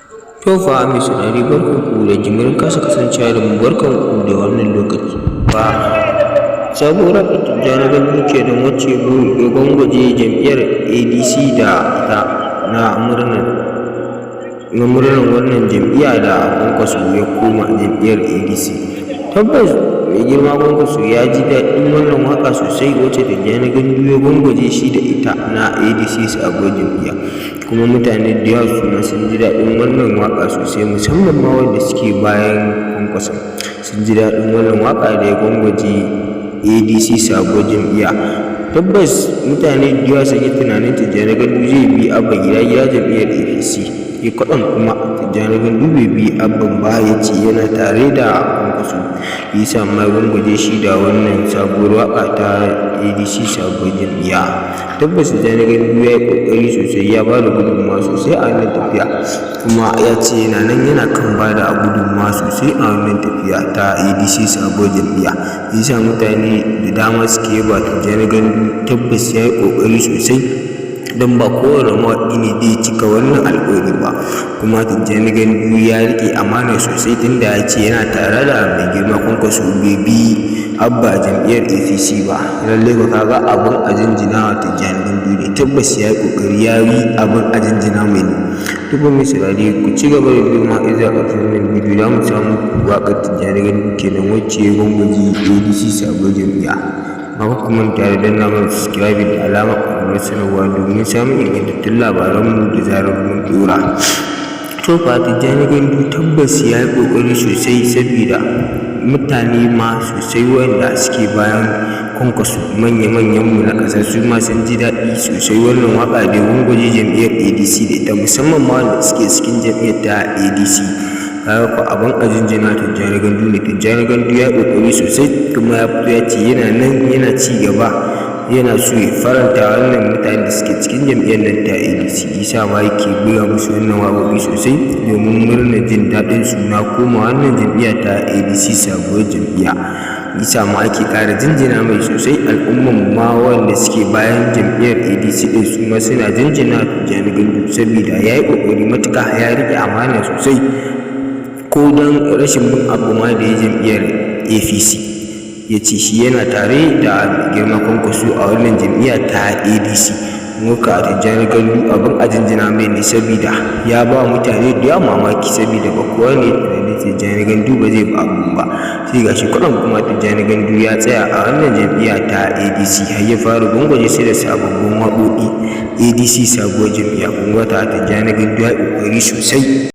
To fa mai saurare barkanku da jimirin kasa kasancewa da mu, barkanku da wannan lokaci fa sabuwar Tijjani Gandu kenan wacce ya gwangwaje jam'iyyar ADC da ita na murnar wannan jam'iyya da Kwankwaso ya koma jam'iyyar ADC. Tabbas mai girma Kwankwaso ya ji daɗin wannan waƙa sosai wacce Tijjani Gandu ya gwangwaje shi da ita na ADC sabuwar jam'iyya, kuma mutane da yawa su ma sun ji daɗin wannan waƙa sosai, musamman ma wanda suke bayan Kwankwaso sun ji daɗin wannan waƙa da ya gwangwaje ADC sabuwar jam'iyya. Tabbas mutane da yawa sun yi tunanin Tijjani Gandu zai bi Abba gida jam'iyyar APC, ya kwaɗan kuma Tijjani Gandu bai bi Abban ba, ya ce yana tare da Kwankwaso, ya sa ma gwangwaje shi da wannan sabuwar waƙa ta ADC sabuwar jam'iyya. Tabbas Tijjani Gandu ya yi ƙoƙari sosai, ya ba da gudunmawa sosai a wannan tafiya, kuma ya ce yana nan yana kan ba da gudunmawa sosai a wannan tafiya ta ADC sabuwar jam'iyya. Ya sa mutane da dama suke yaba Tijjani Gandu. Tabbas ya yi ƙoƙari sosai, don ba kowane mawaƙi ne zai cika wannan alƙawari ba, kuma Tijjani Gandu ya riƙe amana sosai, tunda ya ce yana tare da mai girma Kwankwaso bai bi Abba jam'iyyar APC ba. Lallai ba ka ga abin a jinjina wa Tijjani Gandu ne. Tabbas ya yi ƙoƙari, ya yi abin a jinjina mai ne. Duk mai saurare ku ci gaba da biyo ma izuwa ƙarshen wannan bidiyo, za mu samu waƙar Tijjani Gandu kenan wacce ya gwangwaje ADC sabuwar jam'iyya. Ba ku manta da danna mana subscribe da alamar ƙararrawar sanarwa domin samun ingantattun labaranmu da zarar mun ɗora. To fa Tijjani Gandu tabbas ya yi ƙoƙari sosai, saboda mutane ma sosai wanda suke bayan Kwankwaso, manya-manyanmu na ƙasa su ma sun ji daɗi sosai wannan waƙa da gwangwaje jam'iyyar ADC da ita, musamman ma wanda suke cikin jam'iyyar ta ADC. Kaga ko abin a jinjina Tijjani Gandu ne. Tijjani Gandu ya yi ƙoƙari sosai, kuma ya fito ya ce yana nan yana ci gaba, yana so ya faranta wannan mutane da suke cikin jam'iyyar nan ta ADC. Isa ma yake buga musu wannan waƙoƙi sosai domin murnar jin daɗin su na koma wannan jam'iyya ta ADC sabuwar jam'iyya. Isa ma ake ƙara jinjina mai sosai. Al'umman ma wanda suke bayan jam'iyyar ADC ɗin su ma suna jinjina Tijjani Gandu, saboda ya yi ƙoƙari matuƙa, ya riƙe amana sosai, ko don rashin bin abu ma da ya jam'iyyar APC. Ya ce shi yana tare da girma Kwankwaso a wannan jam'iyya ta ADC. Muka Tijjani Gandu abin a jinjina mai ne, saboda ya ba mutane da yawa mamaki, saboda ba kowa ne tunanin Tijjani Gandu ba zai ba abun ba. Sai ga shi kwaɗan kuma Tijjani Gandu ya tsaya a wannan jam'iyya ta ADC, har ya fara gwangwaje sai da sababbin waƙoƙi ADC sabuwar jam'iyya. Kun ga Tijjani Gandu ya yi ƙoƙari sosai.